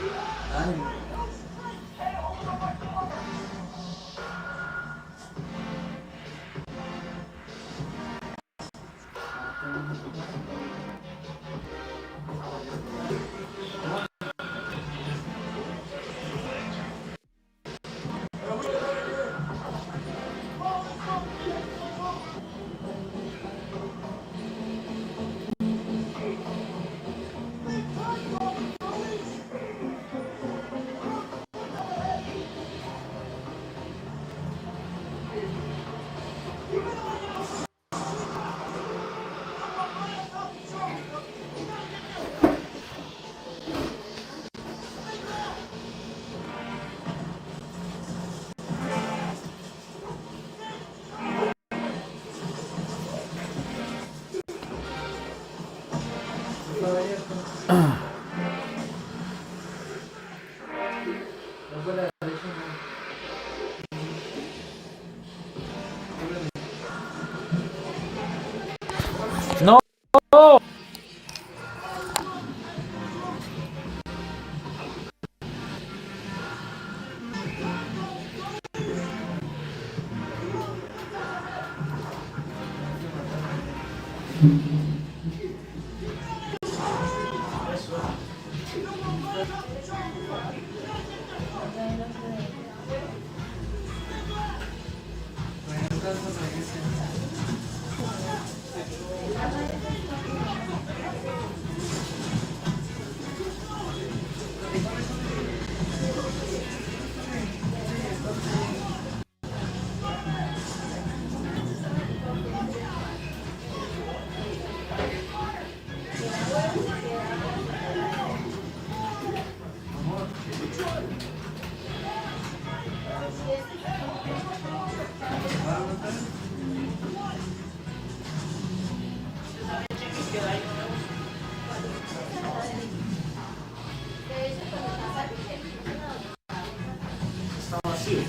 Ay, estaba abierto. No fue la derecha, ¡No! ¡No! está vacío.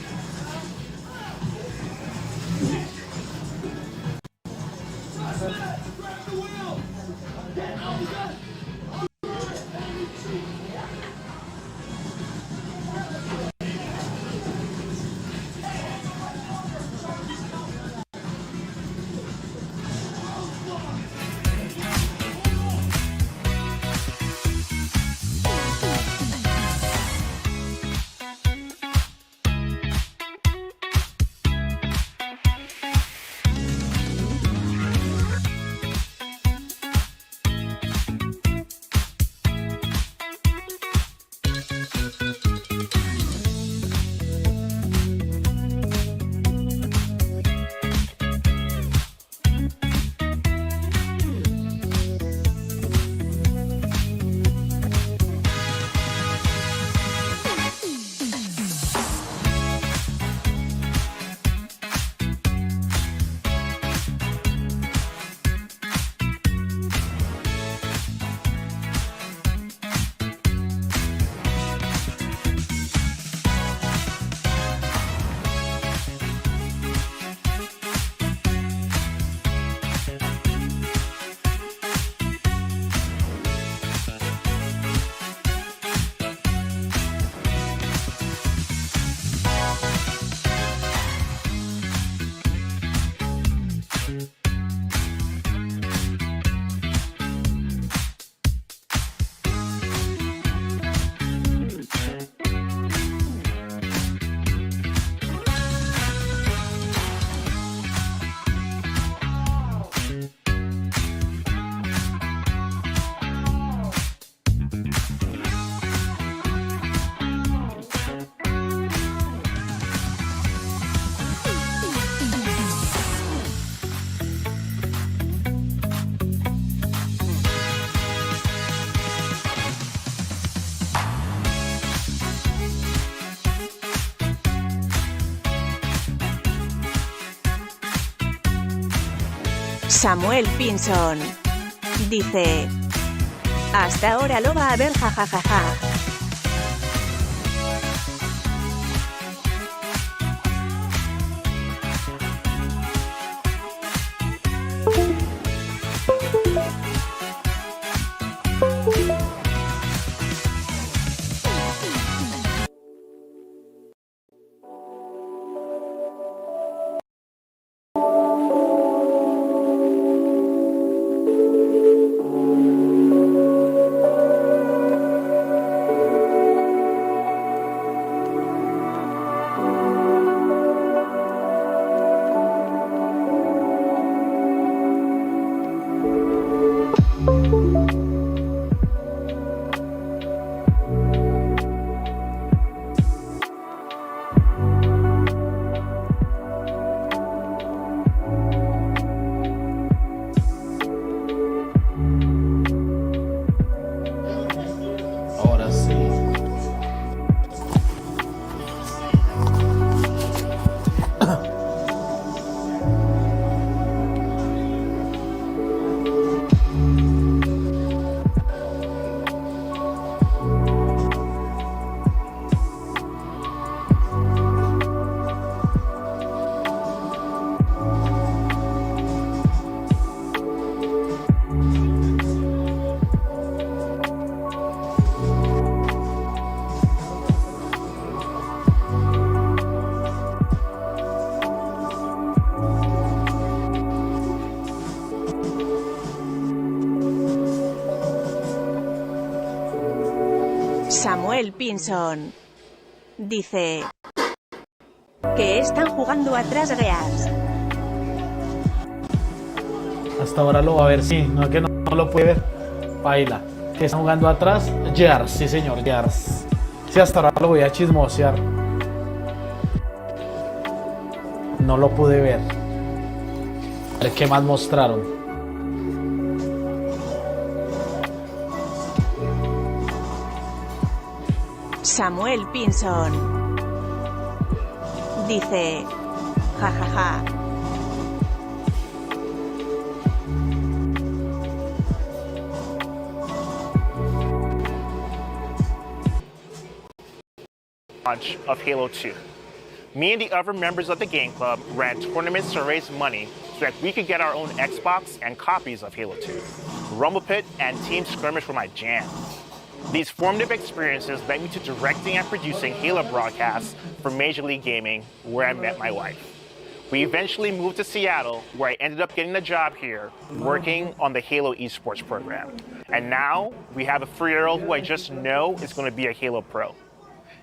Samuel Pinson dice: hasta ahora lo va a ver, jajajaja. Samuel Pinson dice que están jugando atrás Gears. Hasta ahora lo va a ver, sí, no es que no lo puede ver. Baila. Que están jugando atrás Gears, sí señor, Gears. Sí, hasta ahora lo voy a chismosear. No lo pude ver. A ver qué más mostraron. Samuel Pinson dice jajaja. Launch of Halo 2. Me and the other members of the game club ran tournaments to raise money so that we could get our own Xbox and copies of Halo 2. Rumble Pit and Team Skirmish were my jam. These formative experiences led me to directing and producing Halo broadcasts for Major League Gaming, where I met my wife. We eventually moved to Seattle, where I ended up getting a job here, working on the Halo esports program. And now we have a 3-year-old who I just know is going to be a Halo pro.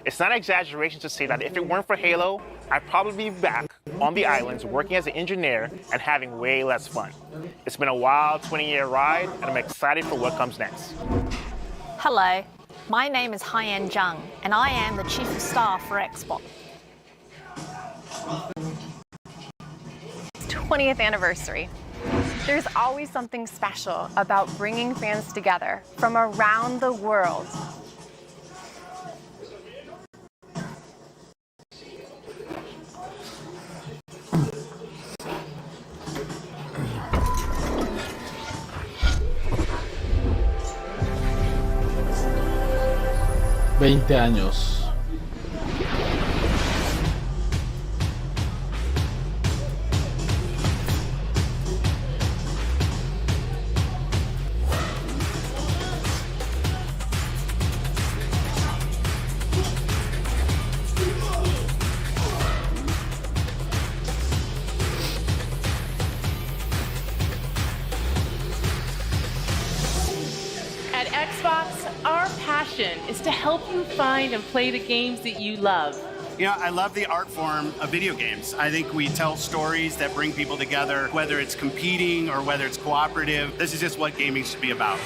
It's not an exaggeration to say that if it weren't for Halo, I'd probably be back on the islands working as an engineer and having way less fun. It's been a wild 20-year ride, and I'm excited for what comes next. Hello, my name is Haiyan Zhang, and I am the Chief of Staff for Xbox. 20th anniversary. There's always something special about bringing fans together from around the world. Veinte años. At Xbox, our passion is to help you find and play the games that you love. You know, I love the art form of video games. I think we tell stories that bring people together, whether it's competing or whether it's cooperative. This is just what gaming should be about.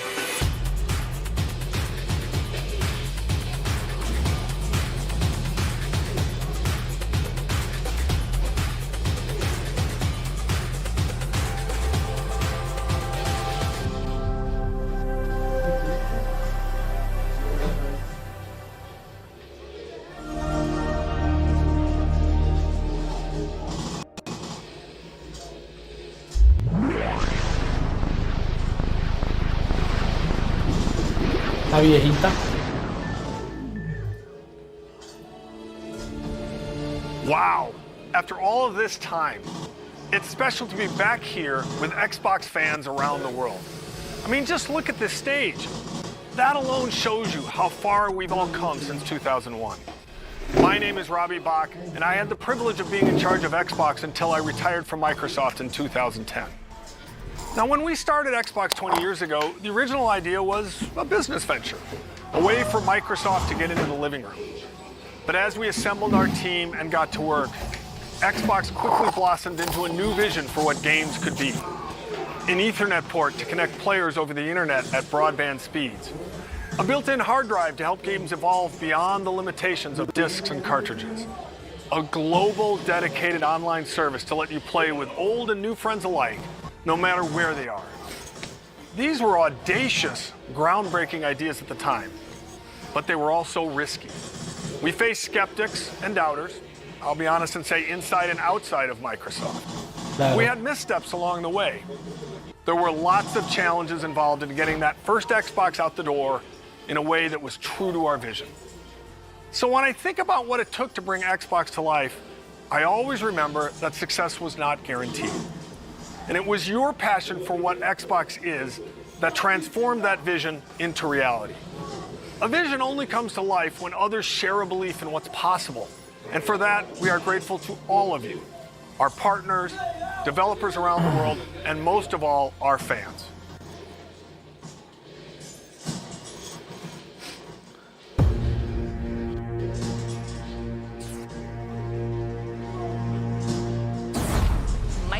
La viejita. Wow, after all of this time, it's special to be back here with Xbox fans around the world. I mean, just look at this stage. That alone shows you how far we've all come since 2001. My name is Robbie Bach, and I had the privilege of being in charge of Xbox until I retired from Microsoft in 2010. Now, when we started Xbox 20 years ago, the original idea was a business venture, a way for Microsoft to get into the living room. But as we assembled our team and got to work, Xbox quickly blossomed into a new vision for what games could be. An Ethernet port to connect players over the internet at broadband speeds. A built-in hard drive to help games evolve beyond the limitations of discs and cartridges. A global dedicated online service to let you play with old and new friends alike, no matter where they are. These were audacious, groundbreaking ideas at the time, but they were also risky. We faced skeptics and doubters, I'll be honest and say inside and outside of Microsoft. We had missteps along the way. There were lots of challenges involved in getting that first Xbox out the door in a way that was true to our vision. So when I think about what it took to bring Xbox to life, I always remember that success was not guaranteed. And it was your passion for what Xbox is that transformed that vision into reality. A vision only comes to life when others share a belief in what's possible. And for that, we are grateful to all of you, our partners, developers around the world, and most of all, our fans.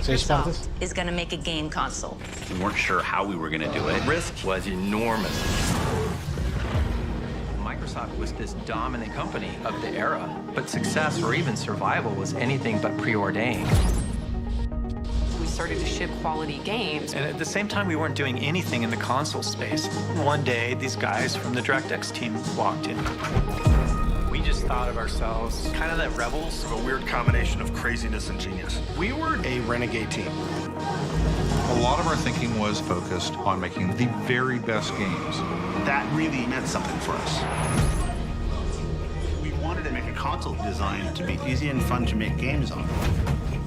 Microsoft is going to make a game console. We weren't sure how we were going to do it. Risk was enormous. Microsoft was this dominant company of the era, but success or even survival was anything but preordained. We started to ship quality games. And at the same time, we weren't doing anything in the console space. One day, these guys from the DirectX team walked in. We just thought of ourselves kind of that rebels. A weird combination of craziness and genius. We were a renegade team. A lot of our thinking was focused on making the very best games. That really meant something for us. We wanted to make a console design to be easy and fun to make games on.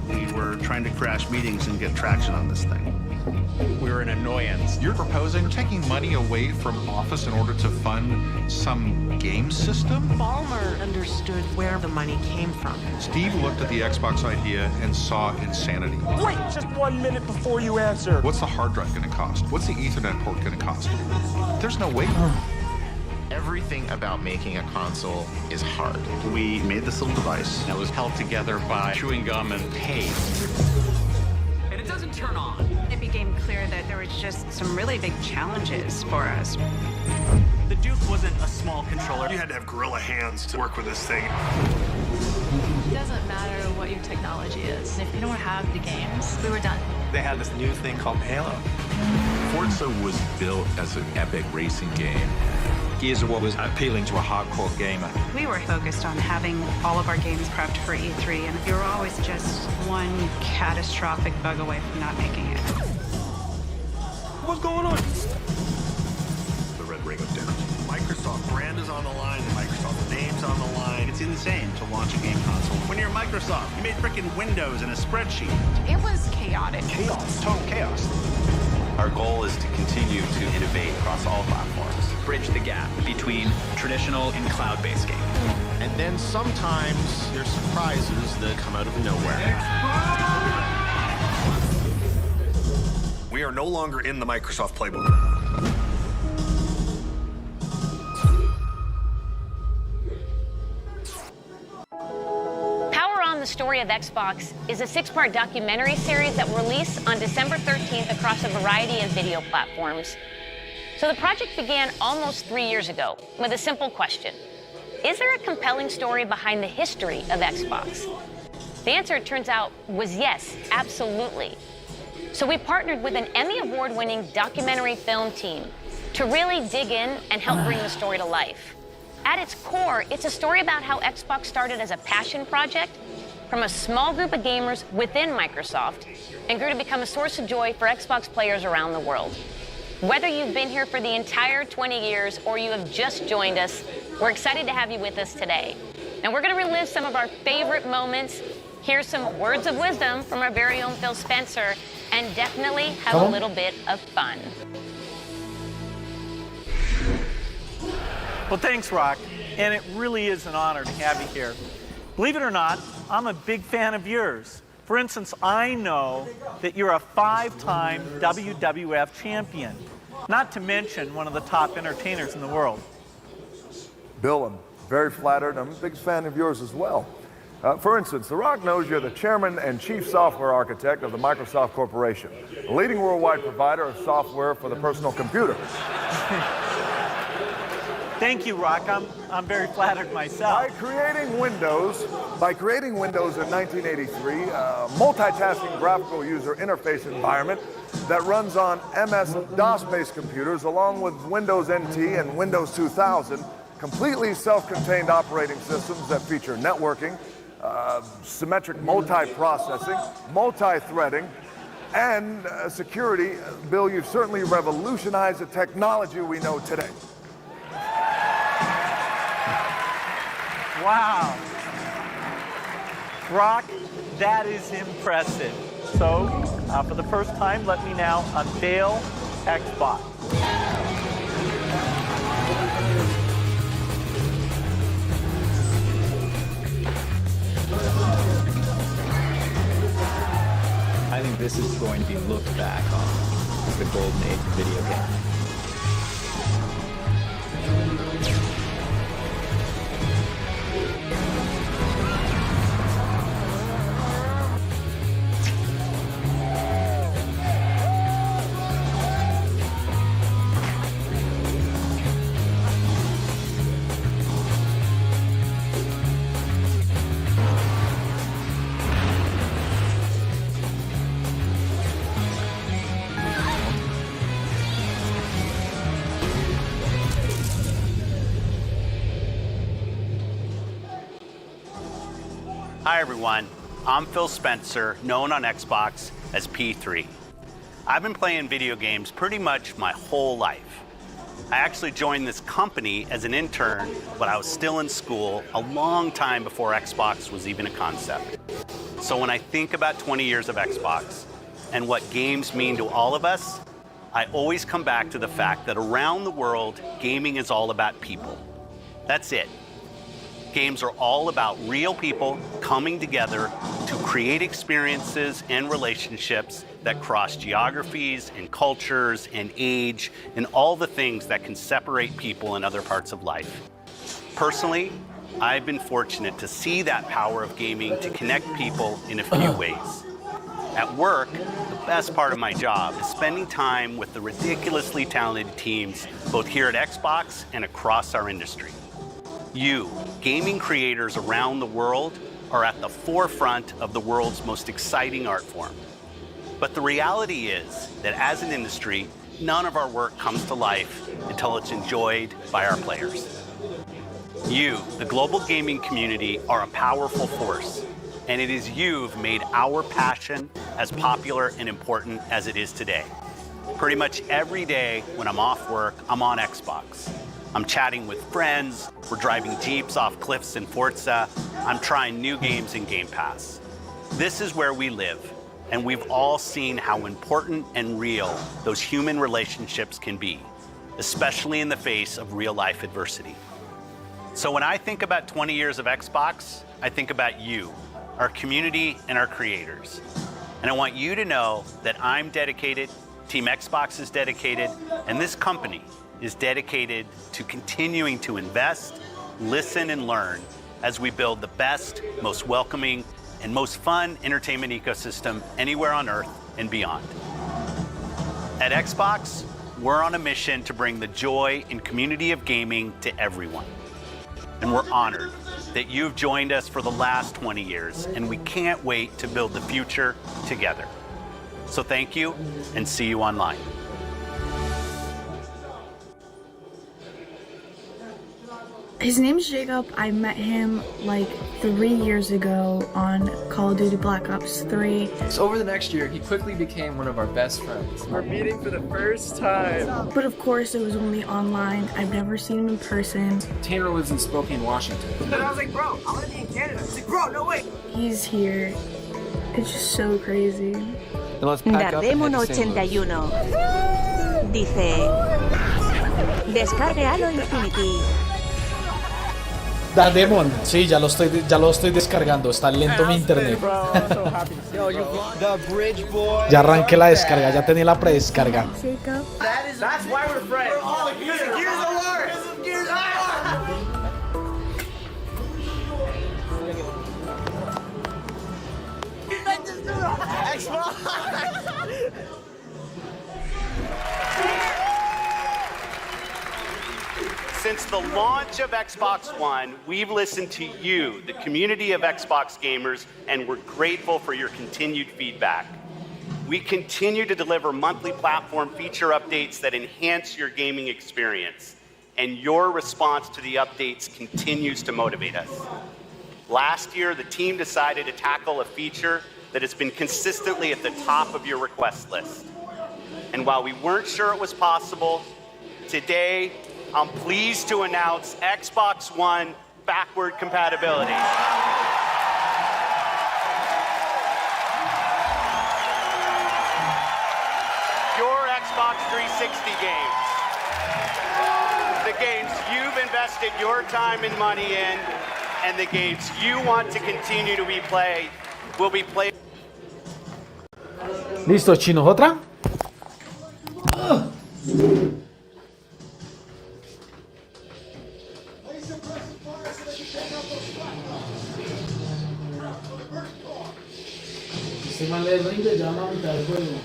We were trying to crash meetings and get traction on this thing. We were an annoyance. You're proposing taking money away from Office in order to fund some game system? Ballmer understood where the money came from. Steve looked at the Xbox idea and saw insanity. Wait just 1 minute before you answer. What's the hard drive going to cost? What's the Ethernet port going to cost? There's no way. Everything about making a console is hard. We made this little device That was held together by chewing gum and paint. And it doesn't turn on. It became clear that there was just some really big challenges for us. The Duke wasn't a small controller. You had to have gorilla hands to work with this thing. It doesn't matter what your technology is. If you don't have the games, we were done. They had this new thing called Halo. Forza was built as an epic racing game. Gears of War was appealing to a hardcore gamer. We were focused on having all of our games prepped for E3, and we were always just one catastrophic bug away from not making it. What's going on? The red ring of death. Microsoft brand is on the line, the Microsoft name's on the line. It's insane to launch a game console. When you're Microsoft, you made frickin' Windows in a spreadsheet. It was chaotic. Chaos, total chaos. Our goal is to continue to innovate across all platforms. Bridge the gap between traditional and cloud-based games. And then sometimes there's surprises that come out of nowhere. We are no longer in the Microsoft playbook. Power On, the Story of Xbox is a 6-part documentary series that will release on December 13th across a variety of video platforms. So the project began almost 3 years ago with a simple question. Is there a compelling story behind the history of Xbox? The answer, it turns out, was yes, absolutely. So we partnered with an Emmy Award-winning documentary film team to really dig in and help bring the story to life. At its core, it's a story about how Xbox started as a passion project from a small group of gamers within Microsoft and grew to become a source of joy for Xbox players around the world. Whether you've been here for the entire 20 years or you have just joined us, we're excited to have you with us today. And we're going to relive some of our favorite moments, hear some words of wisdom from our very own Phil Spencer, and definitely have a little bit of fun. Well, thanks, Rock. And it really is an honor to have you here. Believe it or not, I'm a big fan of yours. For instance, I know that you're a 5-time WWF champion, not to mention one of the top entertainers in the world. Bill, I'm very flattered. I'm a big fan of yours as well. For instance, The Rock knows you're the chairman and chief software architect of the Microsoft Corporation, a leading worldwide provider of software for the personal computer. Thank you, Rock. I'm very flattered myself. By creating Windows in 1983, a multitasking graphical user interface environment that runs on MS-DOS-based computers along with Windows NT and Windows 2000, completely self-contained operating systems that feature networking, symmetric multi-processing, multi-threading, and security. Bill, you've certainly revolutionized the technology we know today. Wow. Rock, that is impressive. So, for the first time, let me now unveil Xbox. I think this is going to be looked back on as the golden age of video games. Hi everyone, I'm Phil Spencer, known on Xbox as P3. I've been playing video games pretty much my whole life. I actually joined this company as an intern when I was still in school, a long time before Xbox was even a concept. So when I think about 20 years of Xbox and what games mean to all of us, I always come back to the fact that around the world, gaming is all about people. That's it. Games are all about real people coming together to create experiences and relationships that cross geographies and cultures and age and all the things that can separate people in other parts of life. Personally, I've been fortunate to see that power of gaming to connect people in a few ways. At work, the best part of my job is spending time with the ridiculously talented teams both here at Xbox and across our industry. You, gaming creators around the world, are at the forefront of the world's most exciting art form. But the reality is that as an industry, none of our work comes to life until it's enjoyed by our players. You, the global gaming community, are a powerful force, and it is you who've made our passion as popular and important as it is today. Pretty much every day when I'm off work, I'm on Xbox. I'm chatting with friends, we're driving Jeeps off cliffs in Forza, I'm trying new games in Game Pass. This is where we live, and we've all seen how important and real those human relationships can be, especially in the face of real-life adversity. So when I think about 20 years of Xbox, I think about you, our community, and our creators. And I want you to know that I'm dedicated, Team Xbox is dedicated, and this company is dedicated to continuing to invest, listen, and learn as we build the best, most welcoming, and most fun entertainment ecosystem anywhere on Earth and beyond. At Xbox, we're on a mission to bring the joy and community of gaming to everyone. And we're honored that you've joined us for the last 20 years, and we can't wait to build the future together. So thank you, and see you online. His name's Jacob. I met him like 3 years ago on Call of Duty Black Ops 3. So over the next year, he quickly became one of our best friends. We're meeting for the first time. But of course, it was only online. I've never seen him in person. Tanner lives in Spokane, Washington. And I was like, bro, I want to be in Canada. He's like, bro, no way. He's here. It's just so crazy. Dardemon81 dice: descargue Halo Infinity. Da Demon, sí, ya lo estoy descargando, está lento mi internet. Ya arranqué la descarga, ya tenía la predescarga. That's why we're friends. We're all Gears of War. Gears of War. Since the launch of Xbox One, we've listened to you, the community of Xbox gamers, and we're grateful for your continued feedback. We continue to deliver monthly platform feature updates that enhance your gaming experience, and your response to the updates continues to motivate us. Last year, the team decided to tackle a feature that has been consistently at the top of your request list. And while we weren't sure it was possible, today, I'm pleased to announce Xbox One backward compatibility. Your Xbox 360 games, the games you've invested your time and money in, and the games you want to continue to be played, will be played. Listo, chinos, ¿otra? Si mal le rinde, ya vamos a mitad del juego.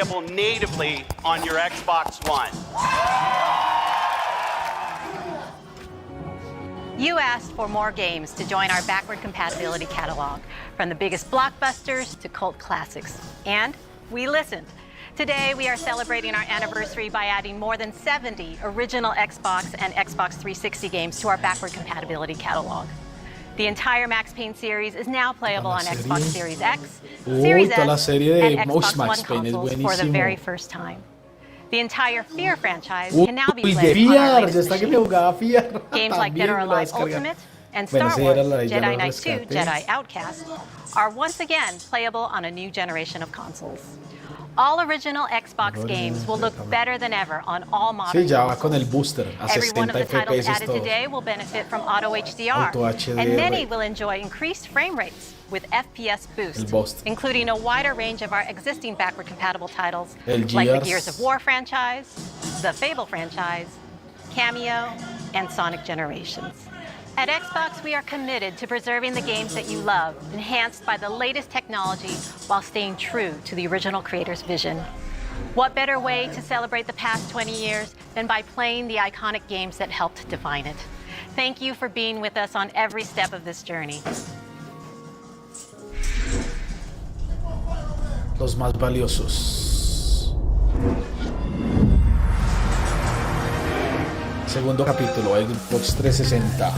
playable natively on your Xbox One. You asked for more games to join our backward compatibility catalog, from the biggest blockbusters to cult classics. And we listened. Today, we are celebrating our anniversary by adding more than 70 original Xbox and Xbox 360 games to our backward compatibility catalog. The entire Max Payne series is now playable on Xbox Series X, Series toda la S, serie de and Xbox One Max Payne es consoles for the buenísimo. very first time. The entire Fear franchise can now be Uy, de played on our Fear, latest ya está que me machines. jugaba Fear. Games like Dead or Alive Ultimate and Bueno, Star esa Wars era la de ya Jedi lo Knight 2 rescaté. Jedi Outcast are once again playable on a new generation of consoles. All original Xbox games will look better than ever on all modern Sí, ya va consoles. con el booster a Every one 60 of the titles FPS added todo. today will benefit from Auto HDR, Auto HDR. and many will enjoy increased frame rates with FPS El boost. including a wider range of our existing backward compatible titles El like the Gears. Gears of War franchise, the Fable franchise, Cameo, and Sonic Generations. At Xbox, we are committed to preserving the games that you love, enhanced by the latest technology while staying true to the original creator's vision. What better way to celebrate the past 20 years than by playing the iconic games that helped define it? Thank you for being with us on every step of this journey. Los más valiosos. Segundo capítulo, Xbox 360.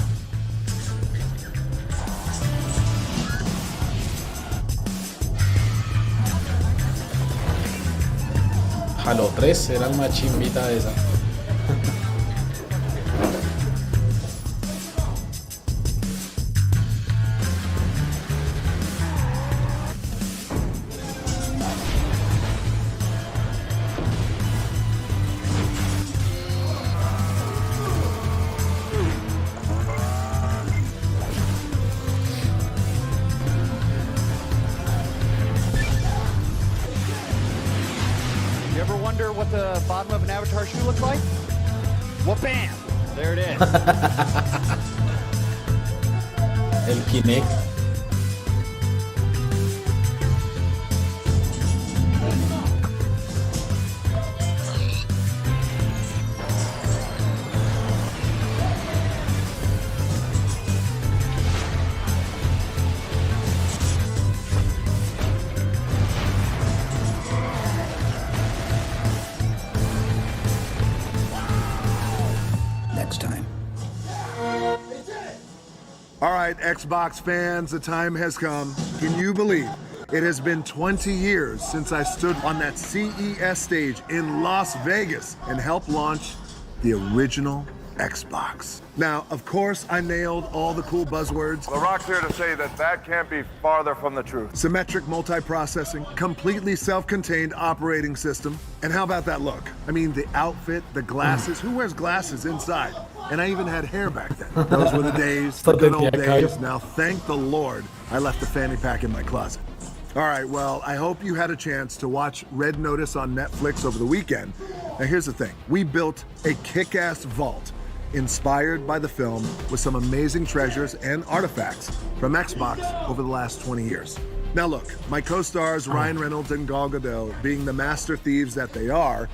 Halo 3 era el más chimbita de esa. You ever wonder what the bottom of an Avatar shoe looks like? Well, bam! There it is. El Kinect. Next time. All right, Xbox fans, the time has come. Can you believe it has been 20 years since I stood on that CES stage in Las Vegas and helped launch the original Xbox? Now, of course, I nailed all the cool buzzwords. The Rock's here to say that that can't be farther from the truth. Symmetric multiprocessing, completely self-contained operating system. And how about that look? I mean, the outfit, the glasses. Who wears glasses inside? And I even had hair back then. Those were the days, the good old days. Now, thank the Lord, I left the fanny pack in my closet. All right, well, I hope you had a chance to watch Red Notice on Netflix over the weekend. Now, here's the thing. We built a kick-ass vault inspired by the film with some amazing treasures and artifacts from Xbox over the last 20 years. Now look, my co-stars Ryan Reynolds and Gal Gadot, being the master thieves that they are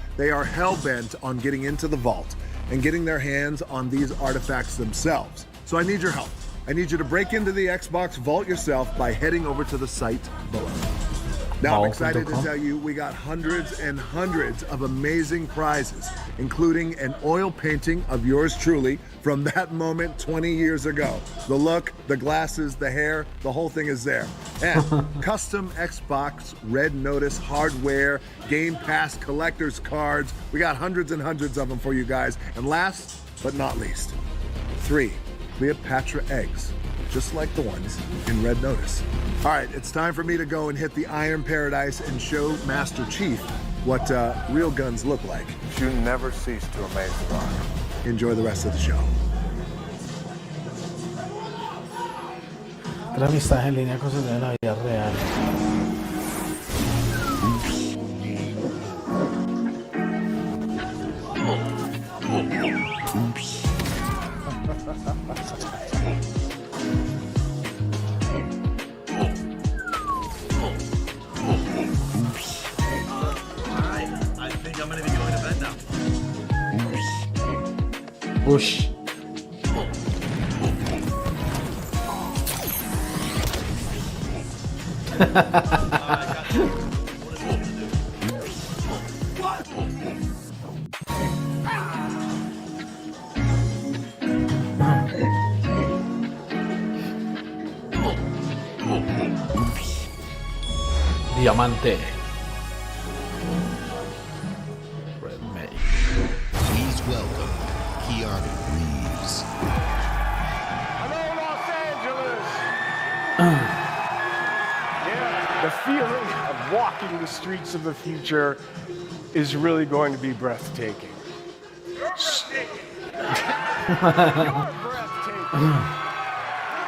hell-bent on getting into the vault and getting their hands on these artifacts themselves. So I need your help. I need you to break into the Xbox vault yourself by heading over to the site below. Now, I'm excited to tell you we got hundreds and hundreds of amazing prizes, including an oil painting of yours truly from that moment 20 years ago. The look, the glasses, the hair, the whole thing is there. And custom Xbox Red Notice hardware, Game Pass collector's cards. We got hundreds and hundreds of them for you guys. And last but not least, 3 Cleopatra eggs, just like the ones in Red Notice. All right, it's time for me to go and hit the Iron Paradise and show Master Chief what real guns look like. You never cease to amaze the Rock. Enjoy the rest of the show. La amistad en línea con de la vida real. Ush. Diamante. Brithday. Please welcome Keanu Reeves. Hello, Los Angeles! Yeah, the feeling of walking the streets of the future is really going to be breathtaking. You're breathtaking. You're breathtaking.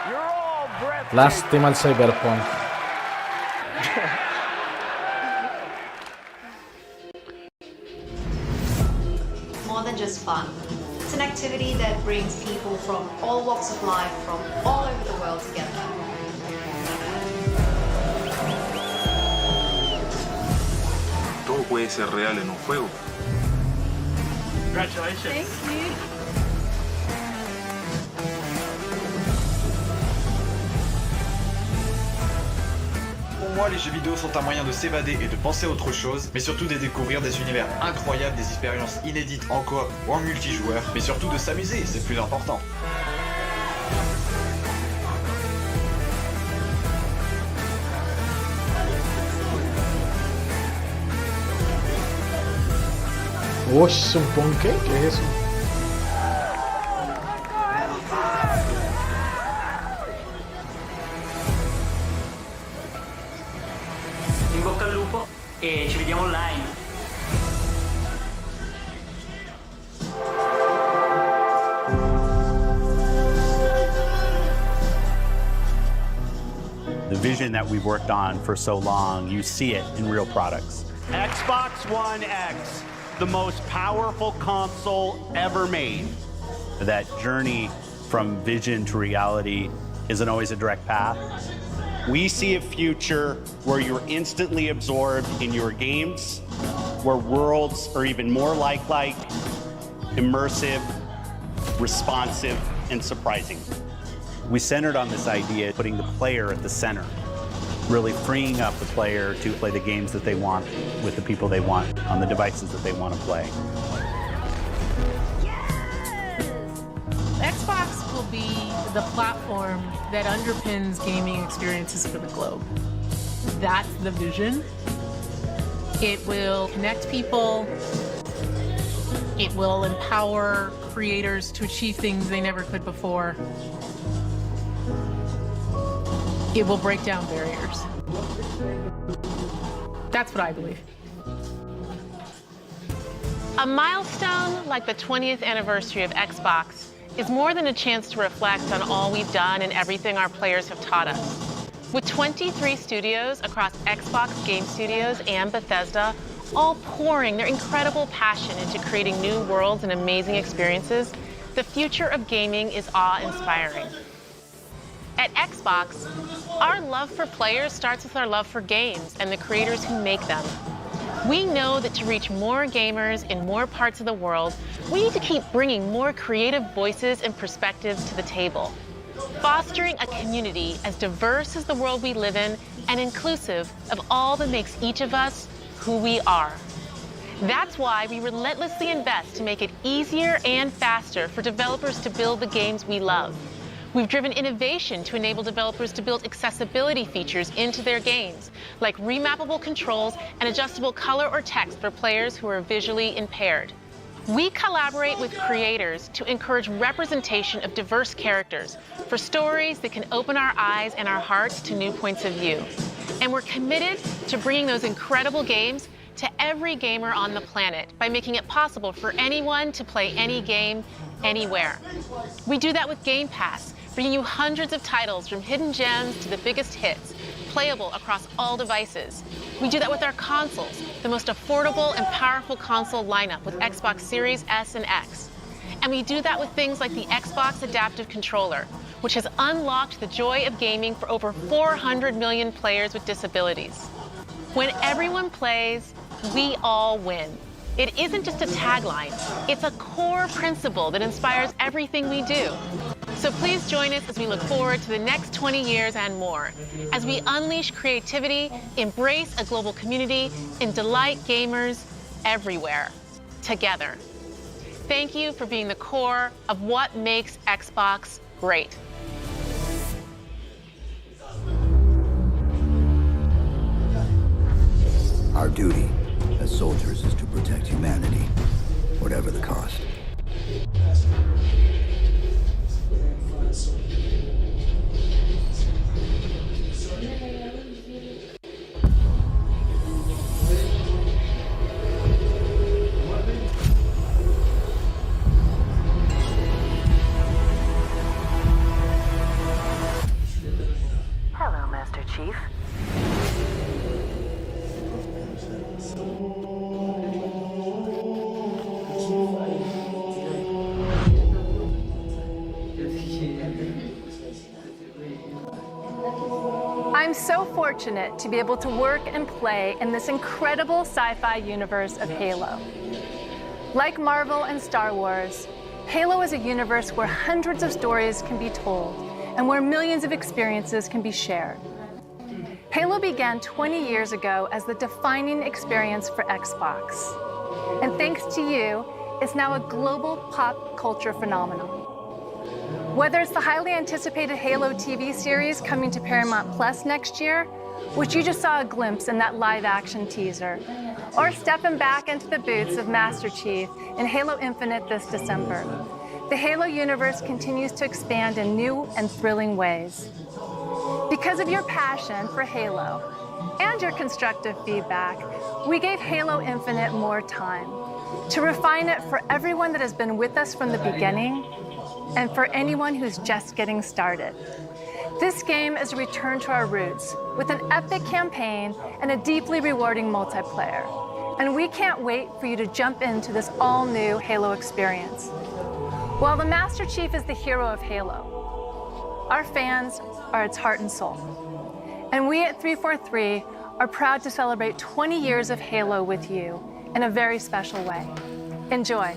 You're all breathtaking. Lástima el Cyberpunk. More than just fun. It's an activity that brings people from all walks of life, from all over the world together. Todo puede ser real en un juego. Congratulations. Thank you. Pour moi, les jeux vidéo sont un moyen de s'évader et de penser à autre chose, mais surtout de découvrir des univers incroyables, des expériences inédites en coop ou en multijoueur, mais surtout de s'amuser, c'est le plus important. Ush, ¿un ponqué? ¿Qué es eso? In bocca al lupo e ci vediamo online. The vision that we've worked on for so long, you see it in real products. Xbox One X, the most powerful console ever made. That journey from vision to reality isn't always a direct path. We see a future where you're instantly absorbed in your games, where worlds are even more lifelike, immersive, responsive, and surprising. We centered on this idea, putting the player at the center, really freeing up the player to play the games that they want with the people they want on the devices that they want to play. Xbox will be the platform that underpins gaming experiences for the globe. That's the vision. It will connect people. It will empower creators to achieve things they never could before. It will break down barriers. That's what I believe. A milestone like the 20th anniversary of Xbox is more than a chance to reflect on all we've done and everything our players have taught us. With 23 studios across Xbox Game Studios and Bethesda, all pouring their incredible passion into creating new worlds and amazing experiences, the future of gaming is awe-inspiring. At Xbox, our love for players starts with our love for games and the creators who make them. We know that to reach more gamers in more parts of the world, we need to keep bringing more creative voices and perspectives to the table. Fostering a community as diverse as the world we live in and inclusive of all that makes each of us who we are. That's why we relentlessly invest to make it easier and faster for developers to build the games we love. We've driven innovation to enable developers to build accessibility features into their games, like remappable controls and adjustable color or text for players who are visually impaired. We collaborate with creators to encourage representation of diverse characters for stories that can open our eyes and our hearts to new points of view. And we're committed to bringing those incredible games to every gamer on the planet by making it possible for anyone to play any game, anywhere. We do that with Game Pass, bringing you hundreds of titles from hidden gems to the biggest hits, playable across all devices. We do that with our consoles, the most affordable and powerful console lineup with Xbox Series S and X. And we do that with things like the Xbox Adaptive Controller, which has unlocked the joy of gaming for over 400 million players with disabilities. When everyone plays, we all win. It isn't just a tagline, it's a core principle that inspires everything we do. So please join us as we look forward to the next 20 years and more, as we unleash creativity, embrace a global community, and delight gamers everywhere, together. Thank you for being the core of what makes Xbox great. Our duty as soldiers is to protect humanity, whatever the cost. Hello, Master Chief. I'm so fortunate to be able to work and play in this incredible sci-fi universe of Halo. Like Marvel and Star Wars, Halo is a universe where hundreds of stories can be told and where millions of experiences can be shared. Halo began 20 years ago as the defining experience for Xbox. And thanks to you, it's now a global pop culture phenomenon. Whether it's the highly anticipated Halo TV series coming to Paramount Plus next year, which you just saw a glimpse in that live-action teaser, or stepping back into the boots of Master Chief in Halo Infinite this December, the Halo universe continues to expand in new and thrilling ways. Because of your passion for Halo and your constructive feedback, we gave Halo Infinite more time to refine it for everyone that has been with us from the beginning and for anyone who's just getting started. This game is a return to our roots with an epic campaign and a deeply rewarding multiplayer. And we can't wait for you to jump into this all-new Halo experience. While the Master Chief is the hero of Halo, our fans are its heart and soul. And we at 343 are proud to celebrate 20 years of Halo with you in a very special way. Enjoy.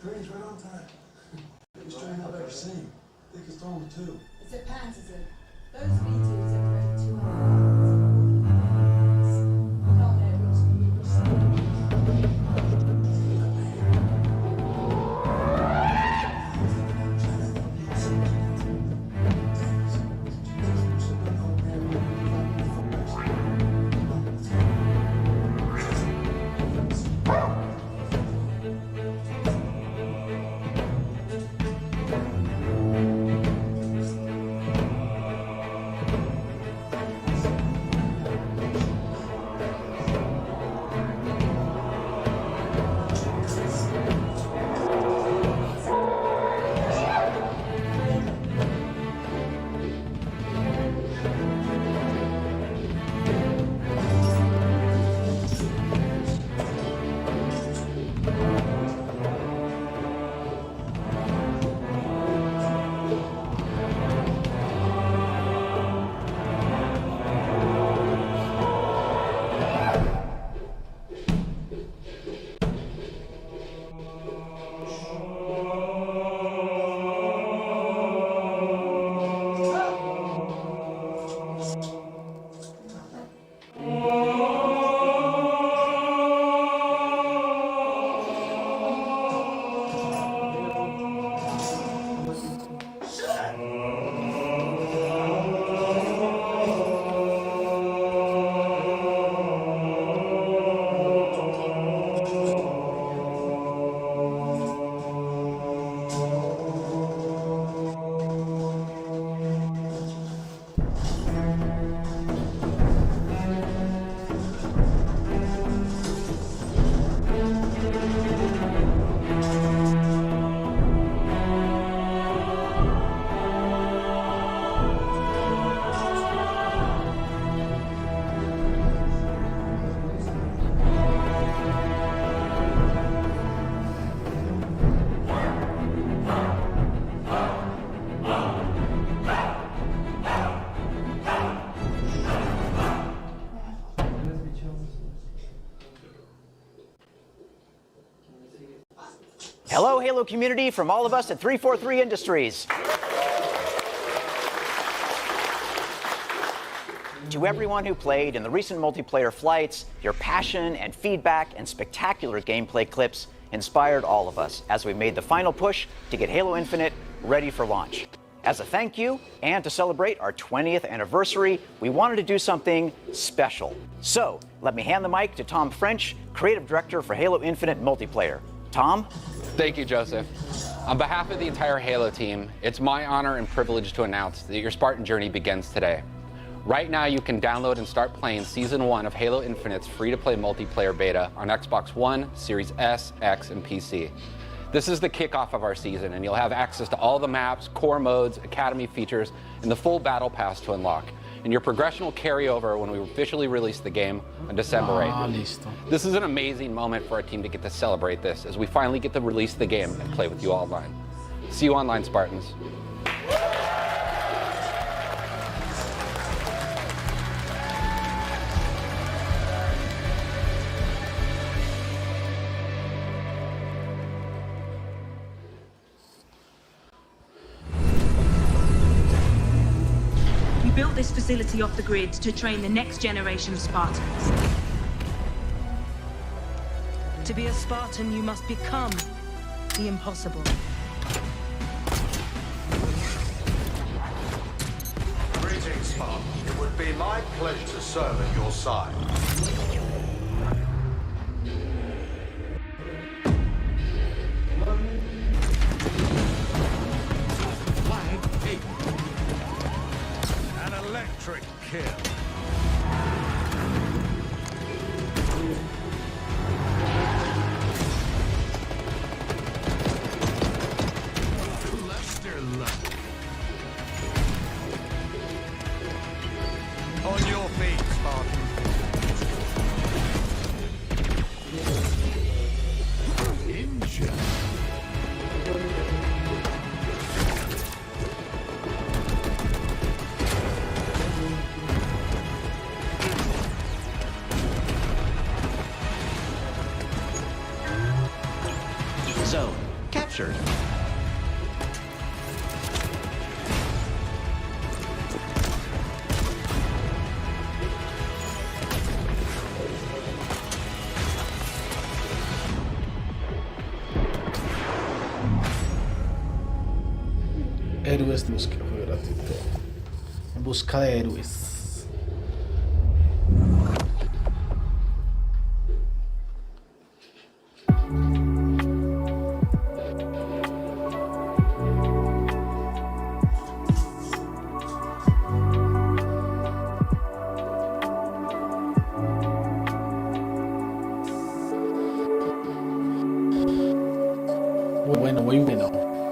Train's right on time. Biggest train I've ever seen. Thickest dome too. Is it pants? Is it? Those V2s are very 2 hours. Hello, Halo community, from all of us at 343 Industries. To everyone who played in the recent multiplayer flights, your passion and feedback and spectacular gameplay clips inspired all of us as we made the final push to get Halo Infinite ready for launch. As a thank you, and to celebrate our 20th anniversary, we wanted to do something special. So, let me hand the mic to Tom French, Creative Director for Halo Infinite Multiplayer. Tom? Thank you, Joseph. On behalf of the entire Halo team, it's my honor and privilege to announce that your Spartan journey begins today. Right now, you can download and start playing Season 1 of Halo Infinite's free-to-play multiplayer beta on Xbox One, Series S, X, and PC. This is the kickoff of our season, and you'll have access to all the maps, core modes, academy features, and the full battle pass to unlock. And your progression will carry over when we officially release the game on December 8th. This is an amazing moment for our team to get to celebrate this as we finally get to release the game and play with you all online. See you online, Spartans. We built this facility off the grid to train the next generation of Spartans. To be a Spartan, you must become the impossible. Greetings, Spartan. It would be my pleasure to serve at your side. An electric kill. On your feet, Spartan. Injured. Zone captured. Héroes, tenemos que jugar gratuito. En busca de héroes.